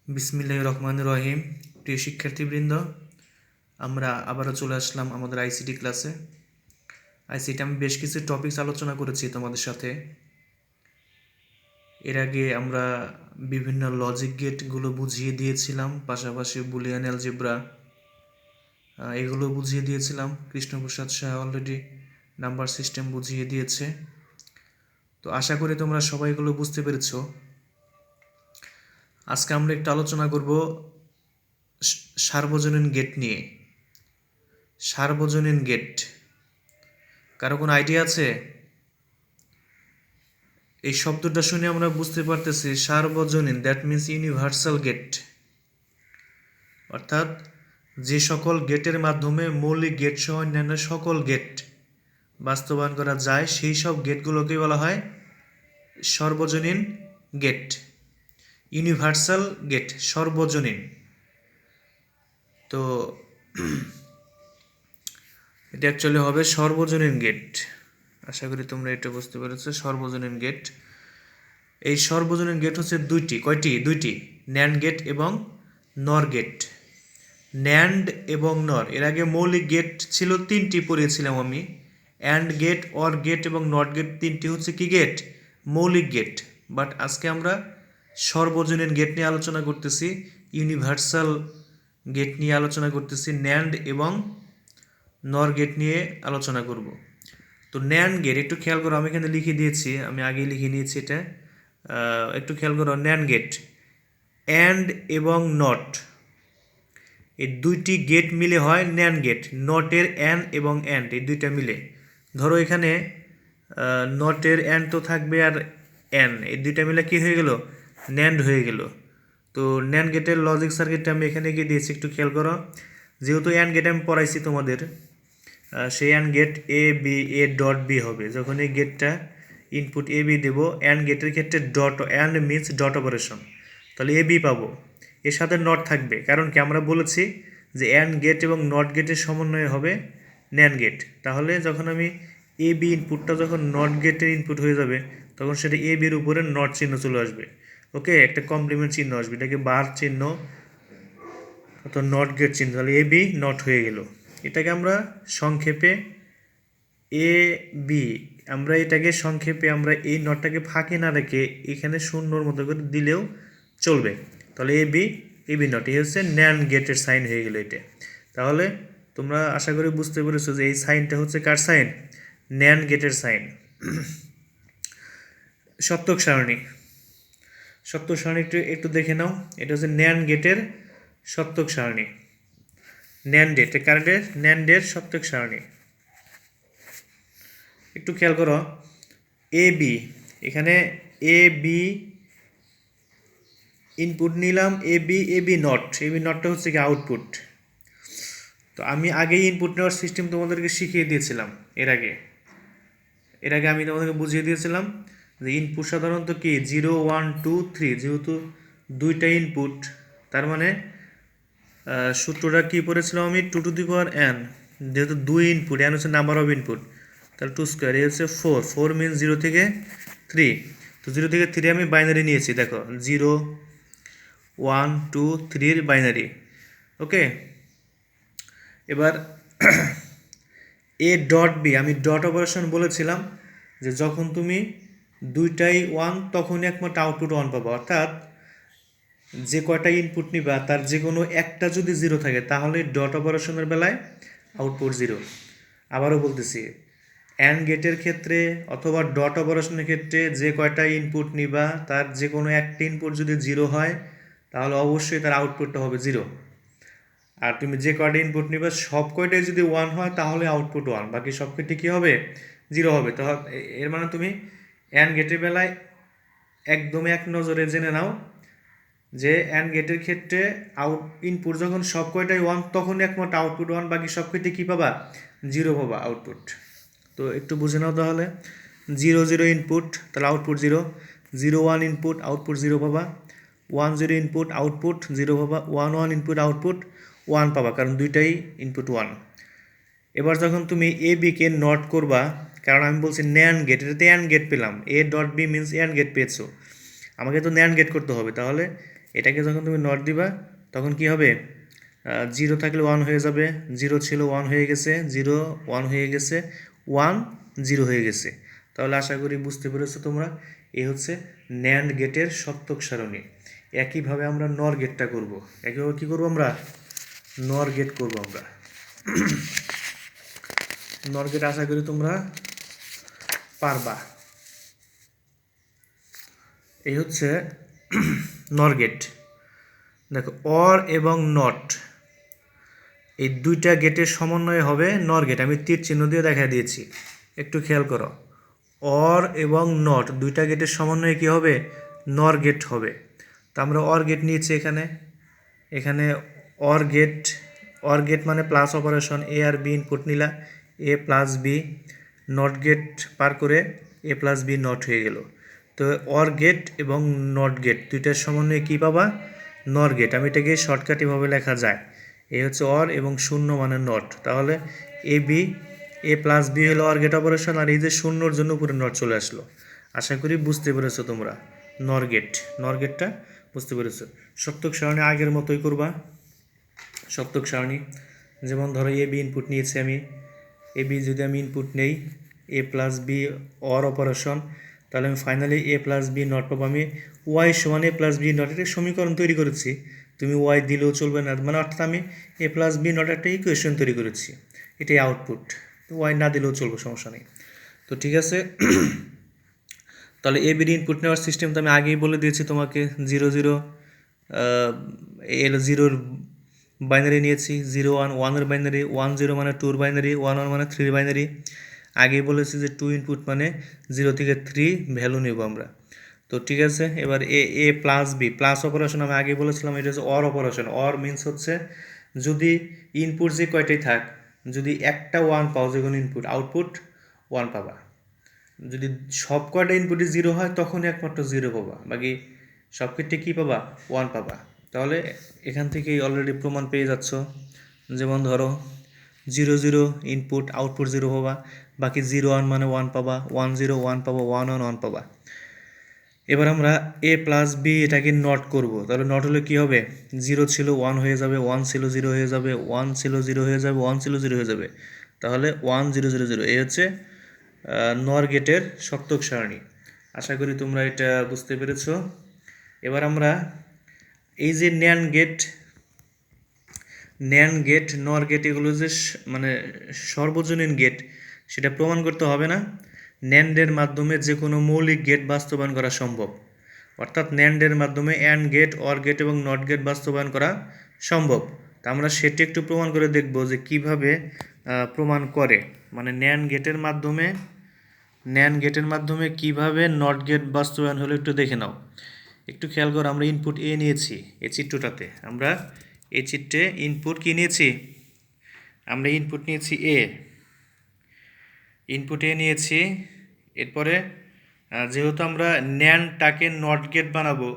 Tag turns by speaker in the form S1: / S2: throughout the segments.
S1: বিসমিল্লাহির রহমানির রহিম। প্রিয় শিক্ষার্থীবৃন্দ, আমরা আবারও চলে আসলাম আমাদের আইসিটি ক্লাসে। আইসিটি আমি বেশ কিছু টপিকস আলোচনা করেছি তোমাদের সাথে। এর আগে আমরা বিভিন্ন লজিক গেটগুলো বুঝিয়ে দিয়েছিলাম, পাশাপাশি বুলিয়ান অ্যালজেব্রা এগুলো বুঝিয়ে দিয়েছিলাম। Krishnaprasad Shah already number system বুঝিয়ে দিয়েছে। তো আশা করি তোমরা সবাই এগুলো বুঝতে পেরেছো। আজকে আমরা একটু আলোচনা করব সার্বজনীন গেট নিয়ে। সার্বজনীন গেট, কারো কোনো আইডিয়া আছে? এই শব্দটা শুনে আমরা বুঝতে পারতেছি সার্বজনীন, দ্যাট মিন্স ইউনিভার্সাল গেট, অর্থাৎ যে সকল গেটের মাধ্যমে মৌলিক গেট সহ অন্যান্য সকল গেট বাস্তবায়ন করা যায় সেই সব গেটগুলোকে বলা হয় সর্বজনীন গেট, ইউনিভার্সাল গেট, সর্বজনীন। তো এটা অ্যাকচুয়ালি হবে সর্বজনীন গেট। আশা করি তোমরা এটা বুঝতে পেরেছো, সর্বজনীন গেট। এই সর্বজনীন গেট হচ্ছে দুইটি, ন্যান্ড গেট এবং নর গেট। ন্যান্ড এবং নর, এর আগে মৌলিক গেট ছিল তিনটি, পড়িয়েছিলাম আমি। অ্যান্ড গেট, অর গেট এবং নট গেট, তিনটি হচ্ছে কি গেট? মৌলিক গেট। বাট আজকে আমরা সর্বজনীন গেট নিয়ে আলোচনা করতেছি, ইউনিভার্সাল গেট নিয়ে আলোচনা করতেছি, ন্যান্ড এবং নর গেট নিয়ে আলোচনা করব। তো ন্যান্ড গেট একটু খেয়াল করো, আমি এখানে লিখে দিয়েছি, আমি আগেই লিখে নিয়েছি এটা। একটু খেয়াল করো, ন্যান্ড গেট, অ্যান্ড এবং নট, এই দুইটি গেট মিলে হয় ন্যান্ড গেট। নটের অ্যান এবং অ্যান্ড, এই দুইটা মিলে, ধরো এখানে নটের অ্যান্ড তো থাকবে আর অ্যান, এই দুইটা মিলে কি হয়ে গেল? ন্যান্ড হয়ে গেল। তো ন্যান্ড গেটের লজিক সার্কিটটা আমি এখানে গিয়ে দিয়েছি, একটু খেয়াল করো। যেহেতু অ্যান্ড গেট আমি পড়াইছি তোমাদের, সেই and gate A B, A dot B হবে। যখন এই গেটটা ইনপুট এ বি দেবো, অ্যান্ড গেটের ক্ষেত্রে dot, and means dot operation, তাহলে এ বি পাবো। এর সাথে নট থাকবে, কারণ কি আমরা বলেছি যে অ্যান্ড গেট এবং নট গেটের সমন্বয় হবে ন্যান্ড গেট। তাহলে যখন আমি এ বি ইনপুটটা যখন নট গেটের ইনপুট হয়ে যাবে, তখন সেটা এ বির উপরে নট চিহ্ন চলে আসবে। ওকে, একটা কমপ্লিমেন্ট চিহ্ন আসবে, এটাকে বার চিহ্ন অর্থাৎ নট গেট চিহ্ন, তাহলে এ বি নট হয়ে গেল। এটাকে আমরা সংক্ষেপে এ বি, আমরা এটাকে সংক্ষেপে আমরা এই নটটাকে ফাঁকে না রেখে এখানে শূন্যর মতো করে দিলেও চলবে। তাহলে এ বি নট, এই হচ্ছে ন্যান্ড গেটের সাইন হয়ে গেল এটা। তাহলে তোমরা আশা করি বুঝতে পেরেছো যে এই সাইনটা হচ্ছে কার সাইন? ন্যান্ড গেটের সাইন। সত্যক সারণী, সত্যক সারণী একটু দেখে নাও। এটা হচ্ছে ন্যান্ড গেটের সত্যক সারণী। ন্যান্ডের, কারেন্টের ন্যান্ডের সত্যক সারণী। একটু খেয়াল করো, এ বি, এখানে এ বি ইনপুট নিলাম, এ বি নটটা হচ্ছে কি আউটপুট। তো আমি আগেই ইনপুট নেওয়ার সিস্টেম তোমাদেরকে শিখিয়ে দিয়েছিলাম। এর আগে আমি তোমাদেরকে বুঝিয়ে দিয়েছিলাম যে ইনপুট সাধারণত কি 0 1 2 3, যেহেতু দুইটা ইনপুট, তার মানে সূত্রটা কি পড়েছিলাম আমি, 2 টু দি পাওয়ার n, যেহেতু দুই ইনপুট, n হচ্ছে নাম্বার অফ ইনপুট, তাহলে 2 স্কোয়ার, এই হচ্ছে 4 মিনস 0 থেকে 3। তো 0 থেকে 3 আমি বাইনারি নিয়েছি, দেখো 0 1 2 3 বাইনারি। ওকে, এবার এ ডট বি, আমি ডট অপারেশন বলেছিলাম যে যখন তুমি দুইটাই 1 তখনই একমাত্র আউটপুট 1 পাবো, অর্থাৎ যে কয়টা ইনপুট নিবা তার যে কোনো একটা যদি 0 থাকে তাহলে ডট অপারেশনের বেলায় আউটপুট 0। আবারও বলতেছি, অ্যান্ড গেটের ক্ষেত্রে অথবা ডট অপারেশনের ক্ষেত্রে যে কয়টা ইনপুট নিবা তার যে কোনো একটা ইনপুট যদি 0 হয় তাহলে অবশ্যই তার আউটপুটটা হবে 0। আর তুমি যে কয়টা ইনপুট নিবা সব কয়টাই যদি 1 হয় তাহলে আউটপুট 1, বাকি সব কয়টি কী হবে? 0 হবে। তো এর মানে তুমি অ্যান্ড গেটের বেলায় একদম এক নজরে জেনে নাও যে অ্যান্ড গেটের ক্ষেত্রে ইনপুট যখন সব কয়টাই 1 তখন একমাত্র আউটপুট 1, বাকি সব কয়টি কী পাবা? 0 পাবা আউটপুট। তো একটু বুঝে নাও তাহলে, 0 0 ইনপুট তাহলে আউটপুট 0, 0 1 ইনপুট আউটপুট 0 পাবা, 1 0 ইনপুট আউটপুট 0 পাবা, 1 1 ইনপুট আউটপুট 1 পাবা, কারণ দুইটাই ইনপুট 1। এবার যখন তুমি এ বিকে নট করবা, কারণ আমি বলছি ন্যান্ড গেট, এটাতে অ্যান্ড গেট পেলাম, A dot B means and gate পেয়েছো, আমাকে তো ন্যান্ড গেট করতে হবে। তাহলে এটাকে যখন তুমি নট দিবা তখন কি হবে, 0 থাকলে 1 হয়ে যাবে, 0 ছিল 1 হয়ে গেছে, 0 1 হয়ে গেছে, 1 0 হয়ে গেছে। তাহলে আশা করি বুঝতে পেরেছো তোমরা। এই হচ্ছে ন্যান্ড গেটের সত্যক সারণী। একইভাবে আমরা নর গেটটা করব। একইভাবে কী করবো আমরা, নর গেট করবো আমরা। নর গেট আশা করি তোমরা পারবা। এই হচ্ছে নর গেট। দেখো অর এবং নট এই দুইটা গেটের সমন্বয় হবে নর গেট। আমি তীর চিহ্ন দিয়ে দেখা দিয়েছি, একটু খেয়াল করো। অর এবং নট দুইটা গেটের সমন্বয়ে কী হবে, নর গেট হবে। তো আমরা অর গেট নিয়েছি এখানে। এখানে অর গেট মানে প্লাস অপারেশন, এ আর বি ইনপুট নিলা, এ প্লাস বি, নট গেট পার করে এ প্লাস বি নট হয়ে গেল। তো অর গেট এবং নট গেট দুইটার সমন্বয়ে কী পাবা, নর গেট। আমি এটাকে শর্টকাটিভাবে লেখা যায়, এ হচ্ছে অর এবং 0 মানে নট। তাহলে এ প্লাস বি হলো অর গেট অপারেশন, আর এই যে 0-র জন্য উপরে নট চলে আসলো। আশা করি বুঝতে পেরেছো তোমরা নর গেটটা বুঝতে পেরেছো। সত্যক সারণী আগের মতোই করবা। সত্যক সারণী যেমন ধরো এ বি ইনপুট নিয়েছি আমি, এ বি যদি আমি ইনপুট নেই, A plus B OR operation, তাহলে আমি finally A plus B not পাবো। আমি ওয়াই সমান এ প্লাস বি নট একটা সমীকরণ তৈরি করেছি, তুমি ওয়াই দিলেও চলবে না, মানে অর্থাৎ আমি এ প্লাস বি নট একটা ইকুয়েশন তৈরি করেছি, এটাই আউটপুট। ওয়াই না দিলেও চলবে, সমস্যা নেই। তো ঠিক আছে, তাহলে এ বির ইনপুট নেওয়ার সিস্টেম তো আমি আগেই বলে দিয়েছি তোমাকে। 0 0 এর 0-র বাইনারি নিয়েছি, 0 1 1-এর বাইনারি, 1 0 মানে 2-র বাইনারি, 1 1 মানে 3-র বাইনারি। আগেই বলেছি যে 2 ইনপুট মানে 0 থেকে 3 ভ্যালু নেব আমরা। তো ঠিক আছে, এবার এ প্লাস বি প্লাস অপারেশন আমি আগে বলেছিলাম, এটা হচ্ছে অর অপারেশন। অর মিনস হচ্ছে যদি ইনপুট যে কয়টাই থাক, যদি একটা 1 পাও যে কোনো ইনপুট, আউটপুট 1 পাবা। যদি সব কয়টা ইনপুটই 0 হয় তখন একমাত্র 0 পাবা, বাকি সব ক্ষেত্রে কী পাবা, 1 পাবা। তাহলে এখান থেকেই অলরেডি প্রমাণ পেয়ে যাচ্ছ। যেমন ধরো 0 0 ইনপুট, আউটপুট 0 পাবা, বাকি 0 1 মানে 1 পাবা, 1 0 1 পাবা, 1 1 1 পাবা। এবার আমরা এ প্লাস বি এটাকে নট করব। তাহলে নট হলে কী হবে, 0 ছিল 1 হয়ে যাবে, 1 ছিল 0 হয়ে যাবে, 1 ছিল 0 হয়ে যাবে, 1 ছিল 0 হয়ে যাবে। তাহলে 1 0 0 0, এই হচ্ছে নর গেটের সত্যক সারণী। আশা করি তোমরা এটা বুঝতে পেরেছ। এবার আমরা এই যে ন্যান্ড গেট নর গেট এগুলো যে মানে সর্বজনীন গেট, সেটা প্রমাণ করতে হবে না। ন্যান্ডের মাধ্যমে যে কোনো মৌলিক গেট বাস্তবায়ন করা সম্ভব। অর্থাৎ ন্যান্ডের মাধ্যমে অ্যান্ড গেট, অর গেট এবং নট গেট বাস্তবায়ন করা সম্ভব। তা আমরা সেটি একটু প্রমাণ করে দেখব যে কিভাবে প্রমাণ করে, মানে ন্যান্ড গেটের মাধ্যমে কিভাবে নট গেট বাস্তবায়ন হলো একটু দেখে নাও। একটু খেয়াল করো, আমরা ইনপুট এ নিয়েছি এই চিত্রটাতে, আমরা এই চিত্রে ইনপুট কী নিয়েছি, আমরা ইনপুট নিয়েছি ইনপুট এ নিয়েছি। এরপরে যেহেতু আমরা ন্যান্ডটাকে নট গেট বানাবো,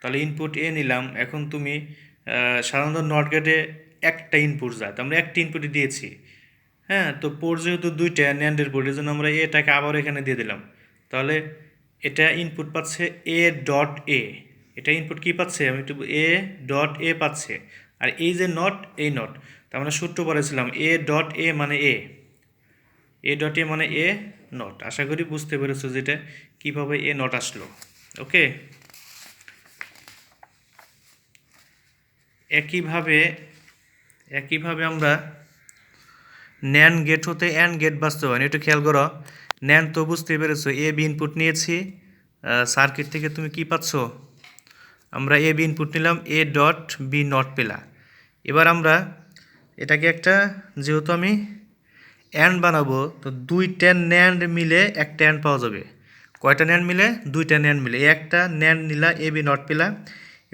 S1: তাহলে ইনপুট এ নিলাম। এখন তুমি সাধারণত নট গেটে একটা ইনপুট যায়, তো আমরা একটা ইনপুটই দিয়েছি। হ্যাঁ, তো পোর্ট যেহেতু দুইটা ন্যান্ডের পোর্ট, এই জন্য আমরা এটাকে আবার এখানে দিয়ে দিলাম। তাহলে এটা ইনপুট পাচ্ছে এ ডট এ, এটা ইনপুট কী পাচ্ছে, আমি একটু এ ডট এ পাচ্ছে। আর এই যে নট, এই নট, তা আমরা সূত্র পড়েছিলাম এ ডট এ মানে এ ডট এ মানে এ নট। আশা করি বুঝতে পেরেছো যেটা কীভাবে এ নট আসলো। ওকে, একইভাবে আমরা ন্যান্ড গেট হতে অ্যান্ড গেট বাস্তবায়ন, একটু খেয়াল করো। ন্যান্ড তো বুঝতে পেরেছো, এ বি ইনপুট নিয়েছি, সার্কিট থেকে তুমি কি পাচ্ছ, আমরা এ বি ইনপুট নিলাম, এ ডট বি নট পেলা। এবার আমরা এটাকে একটা, যেহেতু আমি অ্যান্ড বানাবো, তো দুইটা ন্যান্ড মিলে একটা অ্যান্ড পাওয়া যাবে। কয়টা ন্যান্ড মিলে, দুইটা ন্যান্ড মিলে, একটা ন্যান্ড নিলা, এ বি নট পেলা।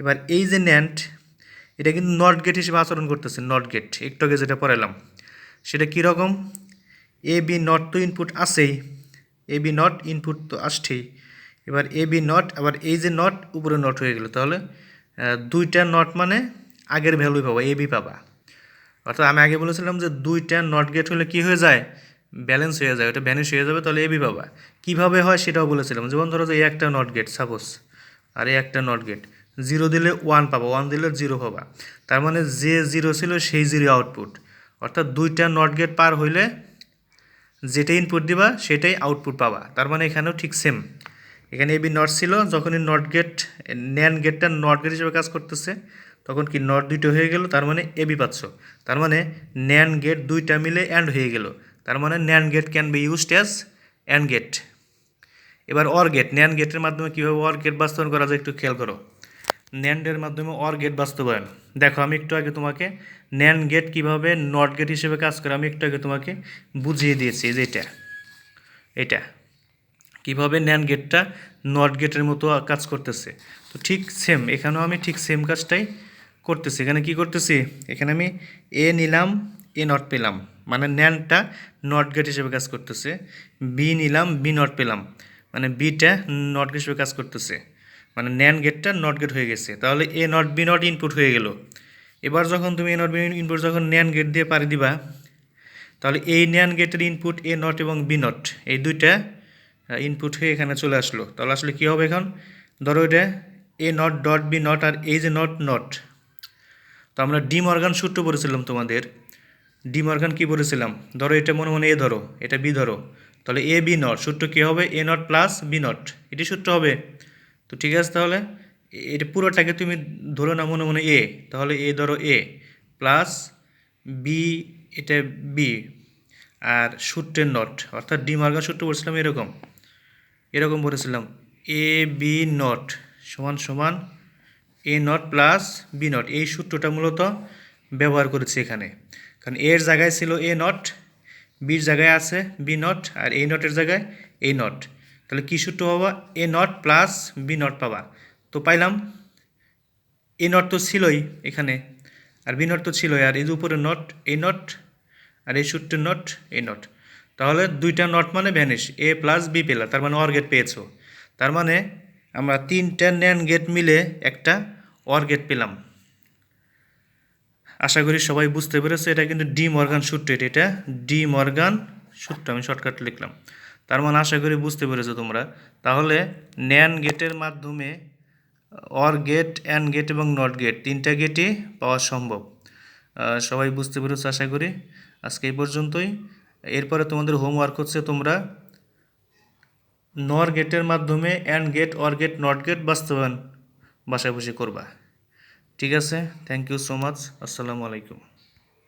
S1: এবার এই যে ন্যান্ড, এটা কিন্তু নট গেট হিসেবে আচরণ করতেছে, নট গেট একটু আগে যেটা পড়ালাম সেটা কীরকম, এ বি নট তো ইনপুট আসেই, এ বি নট ইনপুট তো আসছেই। এবার এ বি নট, আবার এই যে নট উপরে নট হয়ে গেল, তাহলে দুইটা নট মানে আগের ভ্যালুই পাবা, এ বি পাবা। অর্থাৎ আমি আগে বলেছিলাম যে দুইটা নট গেট হলে কী হয়ে যায়, ব্যালেন্স হয়ে যায়, ওটা ভ্যানিশ হয়ে যাবে, তাহলে এ বি পাবা। কীভাবে হয় সেটাও বলেছিলাম, যেমন ধরো যে এই একটা নট গেট সাপোজ, আর এই একটা নট গেট, জিরো দিলে 1 পাবা, 1 দিলে 0 পাবা। তার মানে যে 0 ছিল সেই 0 আউটপুট। অর্থাৎ দুইটা নট গেট পার হইলে যেটা ইনপুট দিবা সেটাই আউটপুট পাবা। তার মানে এখানেও ঠিক সেম, এখানে এবি নট ছিল, যখনই নট গেট ন্যান্ড গেটটা নট গেট হিসেবে কাজ করতেছে তখন কি নট দুইটা হয়ে গেল, তার মানে এবি পাচ্ছ। তার মানে ন্যান্ড গেট দুইটা মিলে অ্যান্ড হয়ে গেল, তার মানে NAND gate can be used as and gate. এবার অর গেট, ন্যান্ড গেটের মাধ্যমে কীভাবে অর গেট বাস্তবায়ন করা যায় একটু খেয়াল করো। ন্যান্ডের মাধ্যমে অর গেট বাস্তবায়ন, দেখো আমি একটু আগে তোমাকে ন্যান্ড গেট কীভাবে নট গেট হিসেবে কাজ করে আমি একটু আগে তোমাকে বুঝিয়ে দিয়েছি, যে এটা কীভাবে ন্যান্ড গেটটা নট গেটের মতো কাজ করতেছে। তো ঠিক সেম এখানেও আমি ঠিক সেম কাজটাই করতেছি। এখানে কি করতেছি, এখানে আমি এ নিলাম, এ নট পেলাম, মানে ন্যান্ডটা নট গেট হিসেবে কাজ করতেছে। বি নিলাম, বি নট পেলাম, মানে বিটা নট গেট হিসেবে কাজ করতেছে, মানে ন্যান্ড গেটটা নট গেট হয়ে গেছে। তাহলে এ নট বি নট ইনপুট হয়ে গেল। এবার যখন তুমি এ নট বি ইনপুট যখন ন্যান্ড গেট দিয়ে পারি দিবা, তাহলে এই ন্যান্ড গেটের ইনপুট এ নট এবং বি নট এই দুইটা ইনপুট হয়ে এখানে চলে আসলো। তাহলে আসলে কী হবে, এখন ধরো এটা এ নট ডট বি নট, আর এই যে নট নট, তো আমরা ডি মর্গান সূত্র পড়েছিলাম তোমাদের। ডি মর্গান কী বলেছিলাম, ধরো এটা মনে মনে এ ধরো, এটা বি ধরো, তাহলে এ বি নট সূত্র কী হবে, এ নট প্লাস বি নট, এটি সূত্র হবে। তো ঠিক আছে, তাহলে এটা পুরোটাকে তুমি ধরো না মনে মনে এ, তাহলে এ ধরো এ প্লাস বি, এটা বি, আর সূত্রের নট, অর্থাৎ ডি মর্গান সূত্র বলছিলাম এরকম বলেছিলাম, এ বি নট সমান সমান এ নট প্লাস বি নট। এই সূত্রটা মূলত ব্যবহার করেছি এখানে, কারণ এর জায়গায় ছিল এ নট, বির জায়গায় আছে বি নট, আর এই নটের জায়গায় এ নট। তাহলে কী সূত্র পাবা, এ নট প্লাস বি নট পাবা। তো পাইলাম এ নট তো ছিলই এখানে, আর বি নট তো ছিলই, আর এই যে উপরে নট এই নট, আর এই সূত্রের নট এই নট। তাহলে দুইটা নট মানে ভ্যানিশ, এ প্লাস বি পেলা, তার মানে অর গেট পেয়েছো। তার মানে আমরা তিনটা ন্যান্ড গেট মিলে একটা অর গেট পেলাম। আশা করি সবাই বুঝতে পেরেছো, এটা কিন্তু ডি মর্গান সূত্র, এটা ডি মর্গান সূত্র, আমি শর্টকাট লিখলাম। তার মানে আশা করি বুঝতে পেরেছো তোমরা। তাহলে ন্যান্ড গেটের মাধ্যমে অর গেট, অ্যান্ড গেট এবং নট গেট তিনটা গেটই পাওয়া সম্ভব। সবাই বুঝতে পেরেছো আশা করি। আজকে এই পর্যন্তই। এরপরে তোমাদের হোমওয়ার্ক হচ্ছে তোমরা নর গেটের মাধ্যমে and gate, OR gate, NOT gate বাস্তবায়ন বাসায় বসে করবা। ঠিক আছে, থ্যাংক ইউ সো মাচ, আসসালামু আলাইকুম।